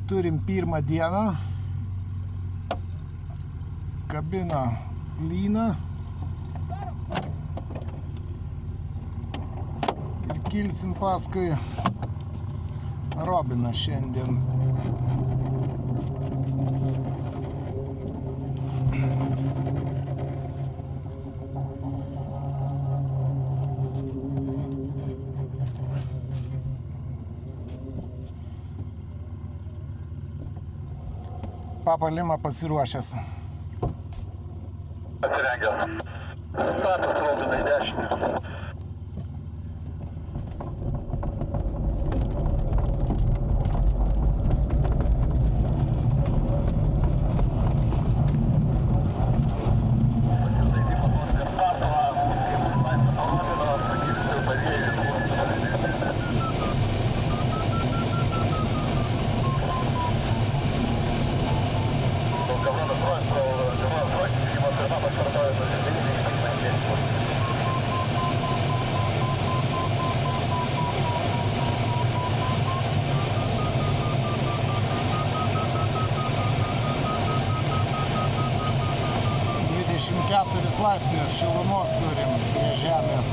Turim pirmą dieną. Kabina lyną. Ir kilsim paskui Robiną šiandien. Papa Lima pasiruošęs. Atsirengęs. Startas Robinai 10. Laipsnius šilumos turim prie žemės.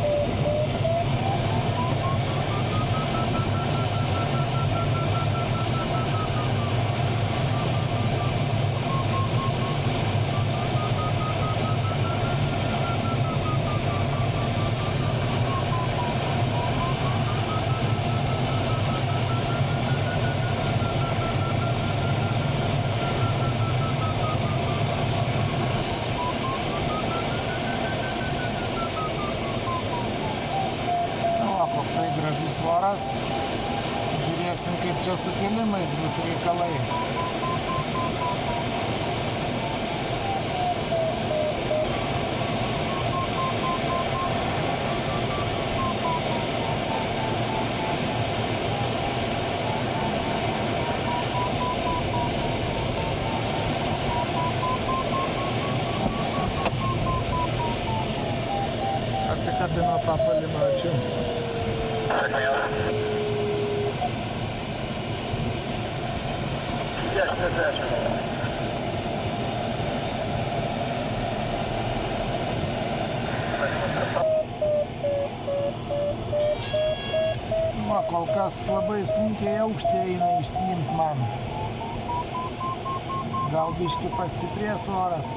Gražus oras. Žiūrėsim, kaip čia su kilimais bus reikalai. Atsikabino Papa Lima, ačiū. Va, kol kas labai sunkiai aukštį eina išsiimt man. Gal biškį pastiprės oras.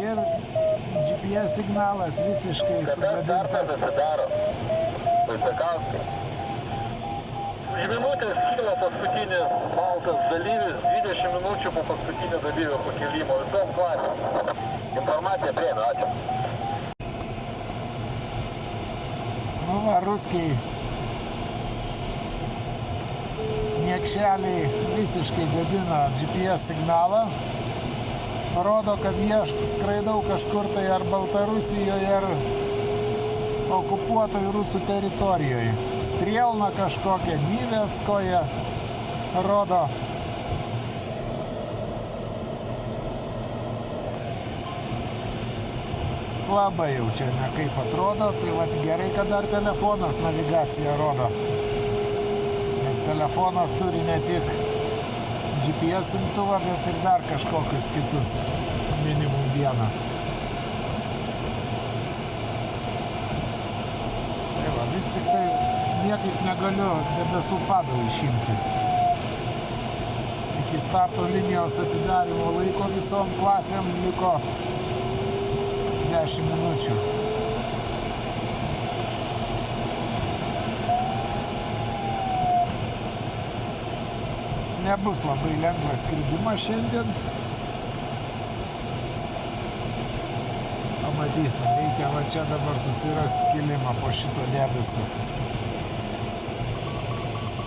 Ir GPS signalas visiškai sugadintas. Minutės kyla paskutinis baltas dalyvis, 20 minučių po paskutinio dalyvio pakilimo, visom klasėm. Informaciją priėmė, ačiū. Nu va, ruskiai niekšeliai visiškai gadina GPS signalą. Rodo, kad jie skraidau kažkur tai ar Baltarusijoje, ar okupuotoj rusų teritorijoje. Strielna kažkokia, gyvės, ko jie rodo. Labai jau čia nekaip atrodo, tai vat gerai, kad dar telefonas navigaciją rodo. Nes telefonas turi ne tik GPS imtuvą, bet ir dar kažkokius kitus, minimum vieną. Tai va, vis tik tai niekaip negaliu debesų pado išimti. Iki starto linijos atidarimo laiko visom klasėm liko 10 minučių. Nebus labai lengvas skridimas šiandien. Pamatysim, reikia va čia dabar susirasti kilimą po šito debesų.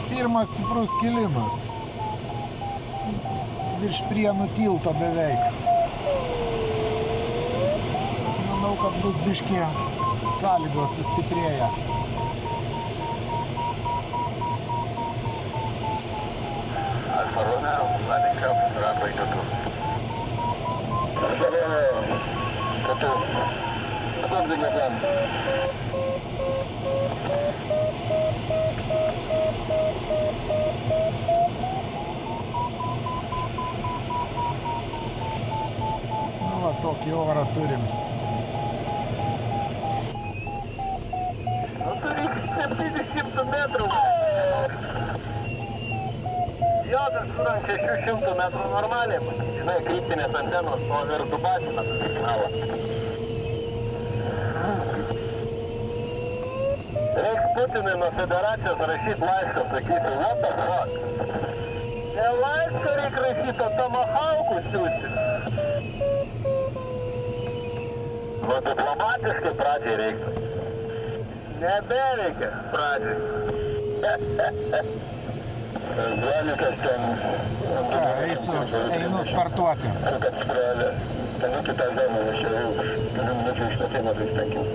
Pirmas stiprus kilimas. Virš Prienų tilto beveik. Manau, kad bus biškį sąlygos sustiprėja. Alfa Romeo, landing up, runway 22. Alfa Romeo, 22. Сколько где там? Kokį orą turim. Nu, turi 700 metrų. Jo, kažkur ant 600 metrų normaliai. Žinai, kryptinės antenos nuo virtų basina signalą. Reiks Putinui nuo federacijos rašyti laišką, sakyti, what the fuck? Ne laišką reik rašyti, o tomahawkų siūsti. Nu, diplomatiškai pradžiai reiktų. Nebereikia pradžiai. Zvalikas ten... Einu startuoti. Kad sprelė. Ten kitą žemę važiavau. Kelių minučių iš Natėno tai stengiau.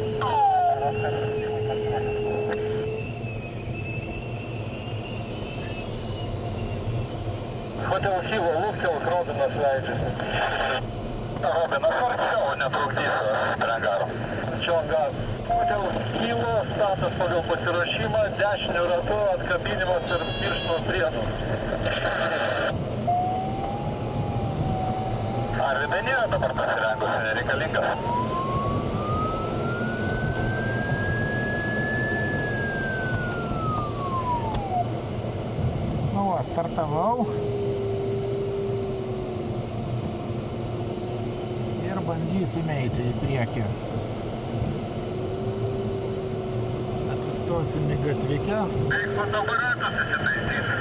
Хотел Хиво, луктел, Робинас leidžiasi. Robinas arčiau netrukdys Drangarų. Čiongą. Hotel Hilo statas pagal pasiruošimą, dešiniu ratu atkabinimas ir pirštino priedų. Ar vidai nėra dabar pasirengusi nereikalingas? Nu, startavau. Ir bandysime eiti į priekį. Atsistosim į gatvikę. Eik fotoaparatus įsitaisyti.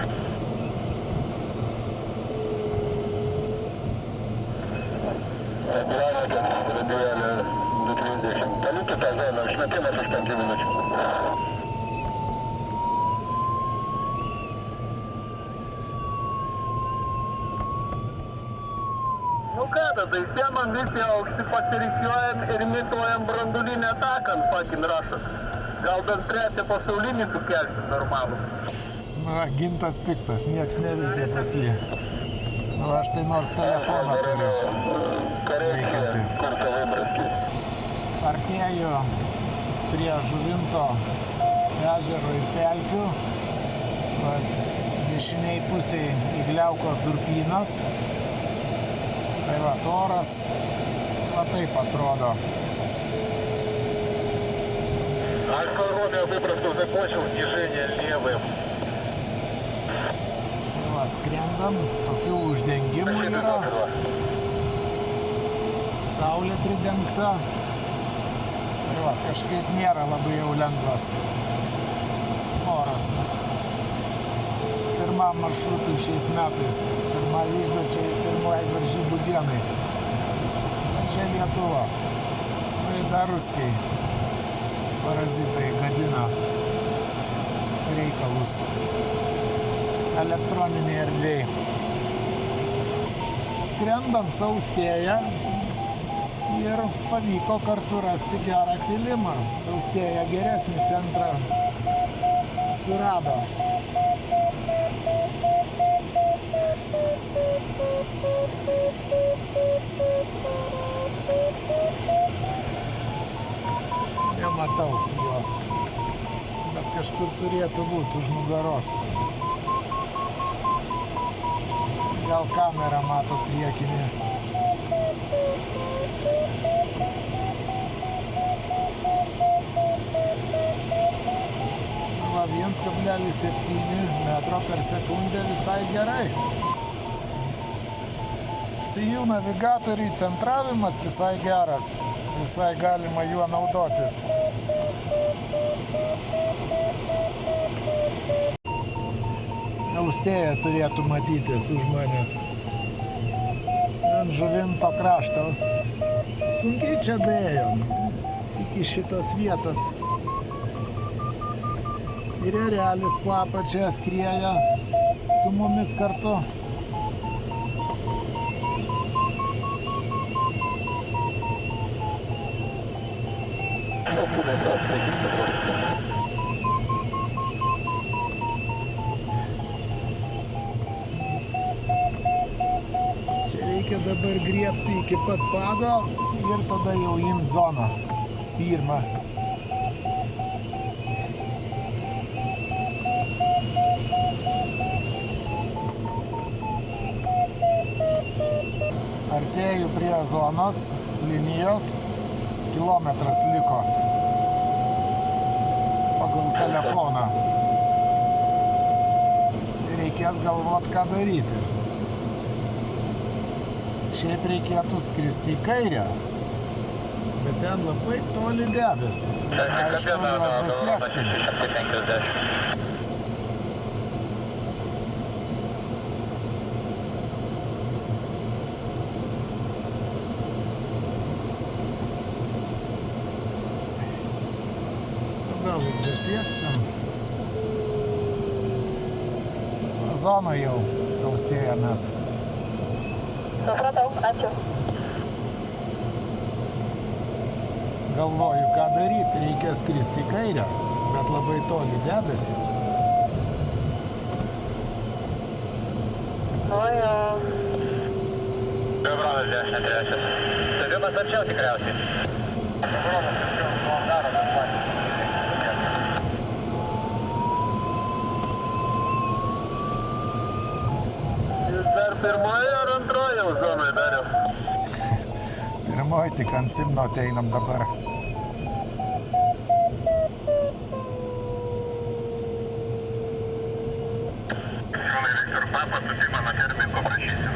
Gyvenate radijėlė 230. Palikite tą zoną, išmetimas iš 5 minučių. Nu ką, tada įsiemam visi aukšti pasirikiuojam ir imituojam brandulinę ataką ant fucking Russios. Gal bent trečią pasaulinį tu kelsi normalų. Na, gintas piktas, nieks neveikia pas jį. Nu, aš tai nors telefoną turiu veikiantį. Artėju prie Žuvinto ežero ir pelkių. Vat dešiniai pusėj Igliaukos durpynas. Tai va, oras va taip atrodo. Альфа-Ромео выбросил, закончил снижение левым. Tai va, skrendam, tokių uždengimų yra. Saulė pridengta. Tai va, kažkaip nėra labai jau lengvas oras. Pirmam maršrutui šiais metais. Pirmai užduočiai, pirmai varžybų dienai. Čia Lietuva. Tai dar ruskiai. Parazitai gadina reikalus elektroniniai erdvėj. Skrendam, saustėja ir pavyko kartu rasti gerą kilimą. Saustėja geresnį centrą surado. Nematau jos, bet kažkur turėtų būti už nugaros. Gal kamera mato priekinį. Va, 1,7 metro per sekundę visai gerai. Sijų navigatoriai centravimas visai geras. Visai galima juo naudotis. Austėja turėtų matytis už manęs. Ant Žuvinto krašto. Sunkiai čia daėjom iki šitos vietos. Ir erelis po apačią skrieja su mumis kartu. Čia reikia dabar griebti iki pat pado ir tada jau imt zoną. Pirmą. Artėju prie zonos, linijos, kilometras liko pagal telefoną. Reikės galvot, ką daryti. Šiaip reikėtų skristi į kairę, bet ten labai toli debesis. Aišku, juos pasieksim. Gal ir pasieksim. Zoną jau gaustėjomės. Supratau, ačiū. Galvoju, ką daryti, reikia skristi į kairę, bet labai toli debesis. Nu jau. Bebronas 10 trečias. Stadionas arčiau tikriausiai. Bebronas arčiau, nuo garo dar patys. Jūs dar pirmoji ar antroji jau zonai dariau? Pirmoji, tik ant Simno ateinam dabar. Jonai Viktor, papa, tu mano termin paprašysiu.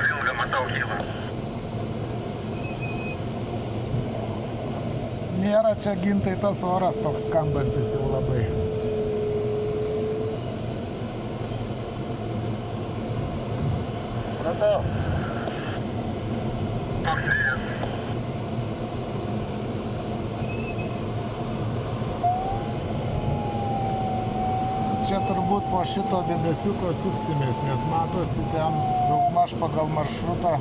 Vilga matau kyla. Nėra čia gintai tas oras toks skambantis jau labai. Supratau. Toksijas. Čia turbūt po šito debesiuko suksimės, nes matosi ten daugmaž pagal maršrutą.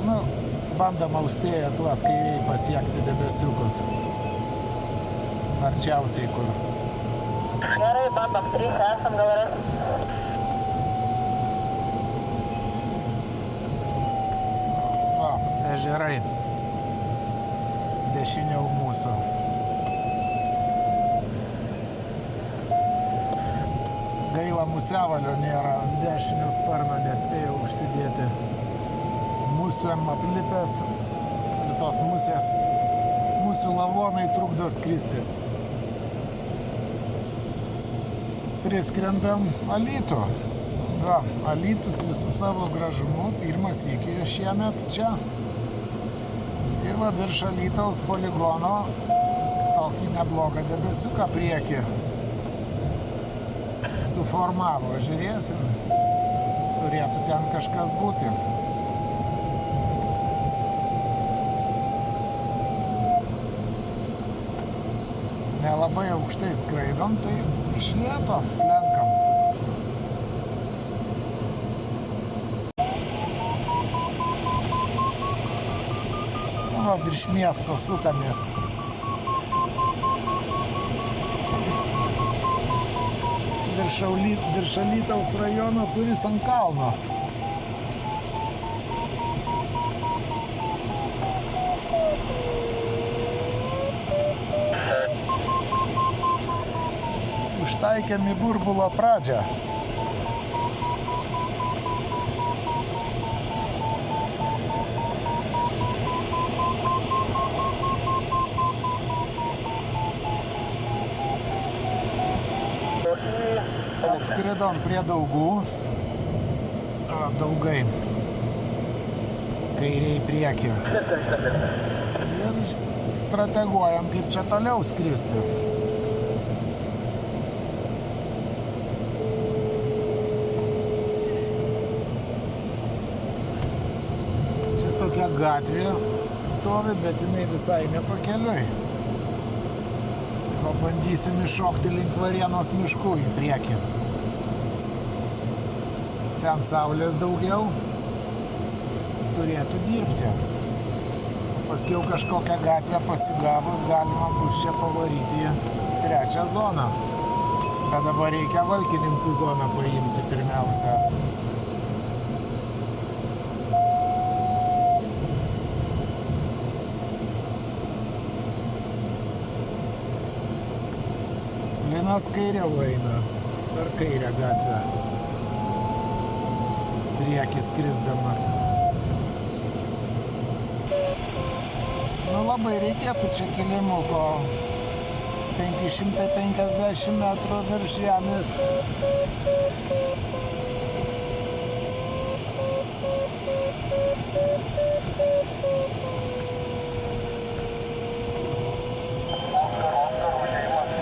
Nu, bandom Austėją tuos kairiai pasiekti debesiukus. Arčiausiai kur. Gerai, bandom 3, esam gal ir. Va, ežerai. Dešiniau mūsų. Gaila, musiavalio nėra, ant dešinio sparno nespėjau užsidėti. Musiam aplipęs ir tos musės, musių lavonai trukdo skristi. Priskrendam Alytų. Va, Alytus visų savo gražumu, pirmas sykį šiemet čia. Ir va, virš Alytaus poligono tokį neblogą debesiuką priekį suformavo. Žiūrėsim, turėtų ten kažkas būti. Nelabai aukštai skraidom, tai iš lėto slenkam. Va, virš miesto sukamės. Virš Alytaus rajono, kuris ant kalno. Užtaikėm į burbulo pradžią. Atskridom prie Daugų. Daugai. Kairiai priekį. Ir strateguojam, kaip čia toliau skristi. Čia tokia gatvė stovi, bet jinai visai ne pakeliui. Pabandysim iššokti link Varėnos miškų į priekį. Ten saulės daugiau, turėtų dirbti. Paskiau kažkokią gatvę pasigavus galima bus čia pavaryti į trečią zoną. Bet dabar reikia Valkininkų zoną paimti pirmiausia. Linas kairiau eina, per kairę gatvę. Priekis krisdamas. Nu labai reikėtų čia kilimuko 550 metrų virš žemės.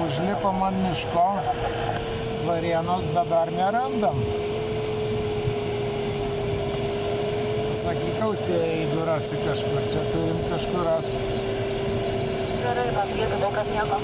Užlipom ant miško Varėnos, bet dar nerandam. Sakyk, Austėja, jeigu rasi kažkur, čia turim kažkur rasti. Gerai, pasakyti, daug kas nieko.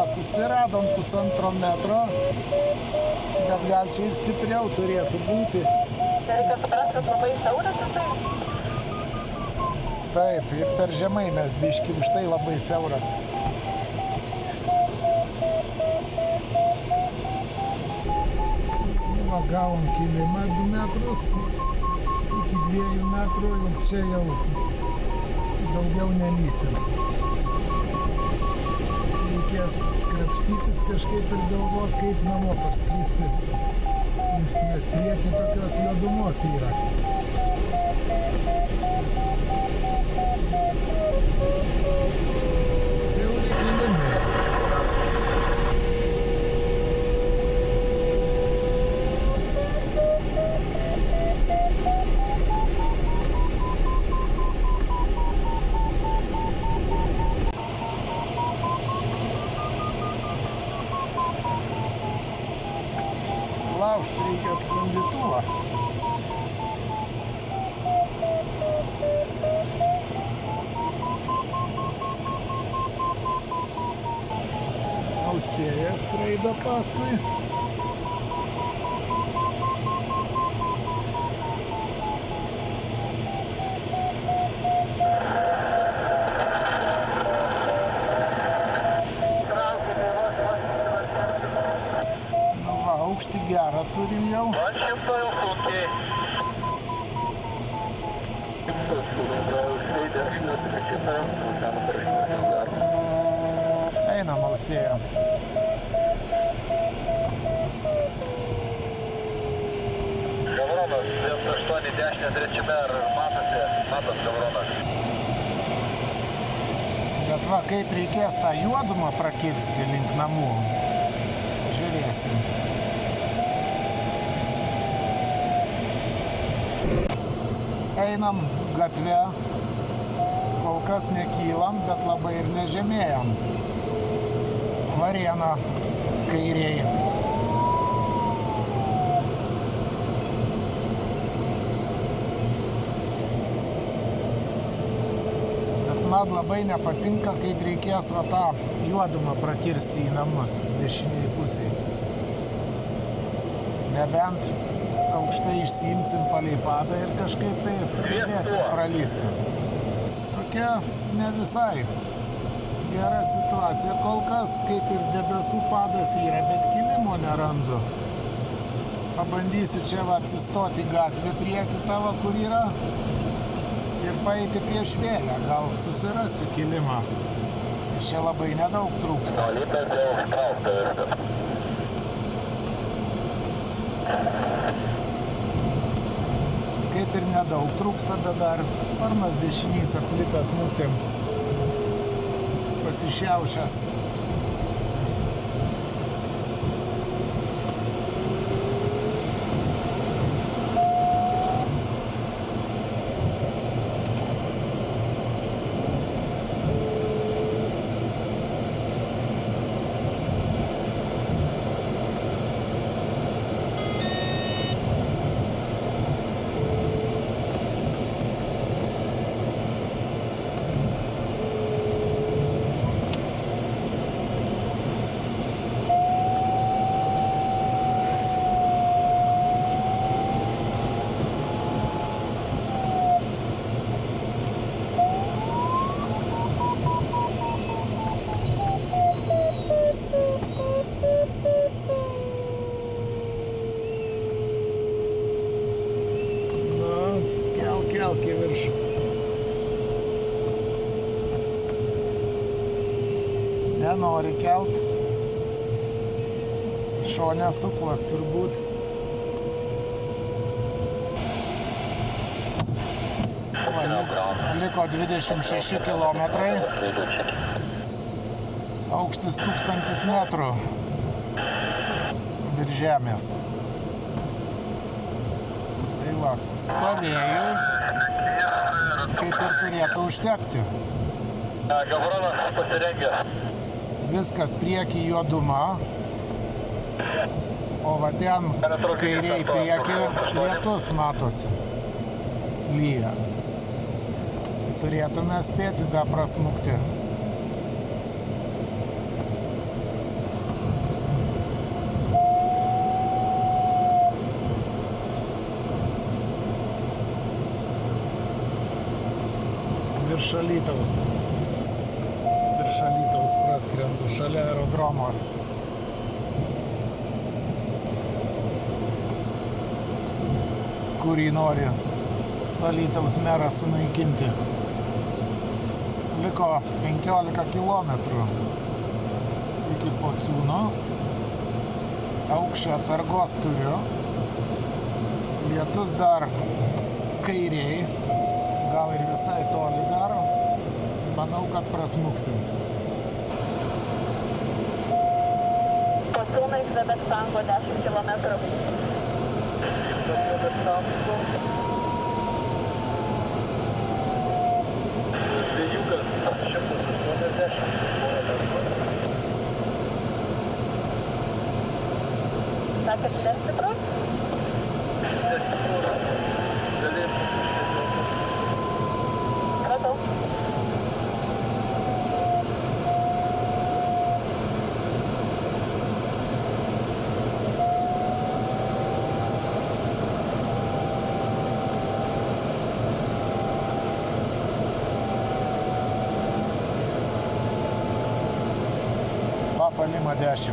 Susiradom 1,5 metro, bet gal čia ir stipriau turėtų būti. Reikia suprasti, kad labai siauras ir tai. Taip, ir per žemai mes biški, už tai labai siauras. Va, gavom kilimą 2 metrus, iki 2 metrų ir čia jau daugiau nelysim. Reikės krapštytis kažkaip ir galvot, kaip namo parskristi, nes prieki tokios juodumos yra. Siauri kilimai. Laužt reikia sklandytuvą. Austėja skraido paskui. Aukštį gerą turim jau. Einam, Austėja. Gavronas, 180 trečiame, ar matos Gavronas? Bet va, kaip reikės tą juodumą prakirsti link namų. Žiūrėsim. Einam gatve, kol kas nekylam, bet labai ir nežemėjam. Varėna kairiai. Bet man labai nepatinka, kaip reikės va tą juodumą prakirsti į namus dešiniai pusiai. Nebent aukštai išsiimsim palei padą ir kažkaip tai sugebėsim pralysti. Tokia ne visai gera situacija kol kas, kaip ir debesų padas yra, bet kilimo įėjimo nerandu. Pabandysiu čia va atsistoti gatvę priekį tavo, kur yra, ir paeiti prieš vėją. Gal susirasiu kilimą. Iš čia labai nedaug trūksta. Valytas jau užtraukta viskas. Kaip ir nedaug trūksta, bet dar sparnas dešinys aplikas musėm pasišiaušęs. Kelk į viršų. Nenori kelt. Šone sukuos turbūt. Liko 26 kilometrai. Aukštis 1000 metrų virš žemės. Tai va, pavėjui kaip ir turėtų užtekti. Gavronas pasirengęs. Viskas priekį juoduma, o va ten kairiai priekį lietus matosi. Lyja. Tai turėtume spėti dar prasmukti. Virš Alytaus praskrendu šalia aerodromo. Kurį nori Alytaus meras sunaikinti. Liko 15 kilometrų iki Pociūno. Aukščio atsargos turiu. Lietus dar kairiai. Gal ir visai toli daro. Manau, kad prasmuksim. Pociūnai Kvebekstango 10 km. Vėjukas 180 km. Sakėt, nestiprus? Nestiprus. Galėtų. Pratau. Palima 10.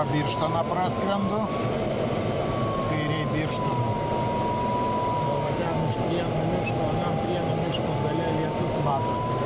Birštoną praskrendu, kairiai Birštonas. už Prienų miško, anam Prienų miško gale lietus matosi.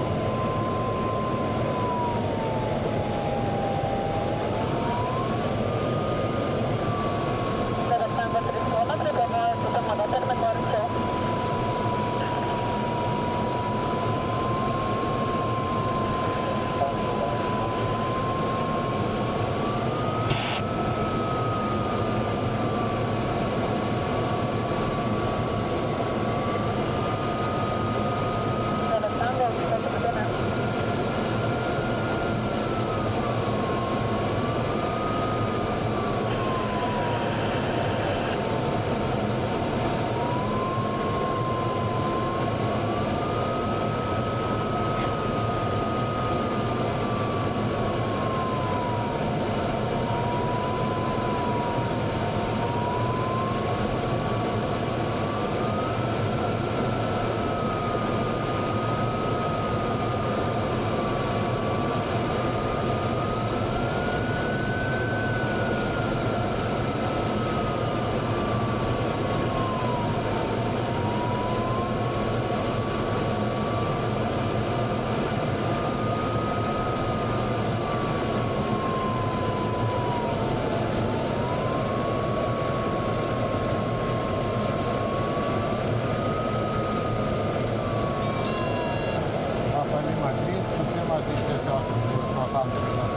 Tupimas iš tiesiosios bus nuo sankryžos.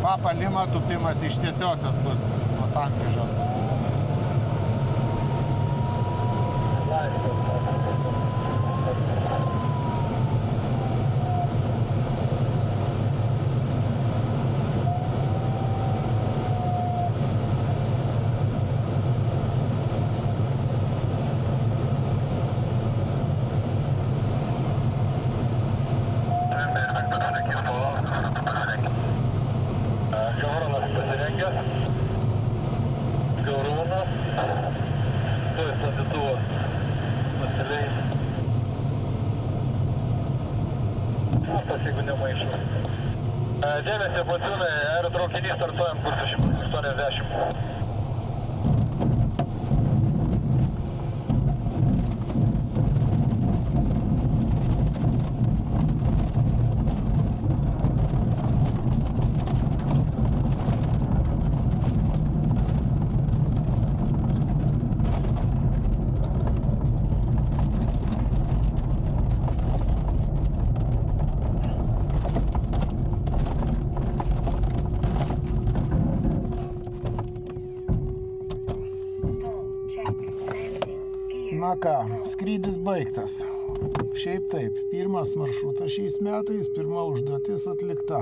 Papa Lima tupimas iš tiesiosios bus nuo sankryžos. Dėmesio Pociūnai, aerotraukinys startuojam kursu 180. Na ką, skrydis baigtas. Šiaip taip, pirmas maršrutas šiais metais, pirma užduotis atlikta.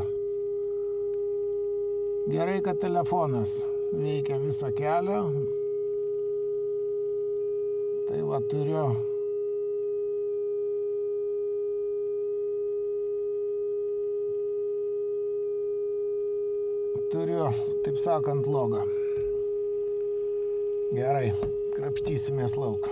Gerai, kad telefonas veikia visą kelią. Tai va turiu, taip sakant, logą. Gerai, krapštysimės lauk.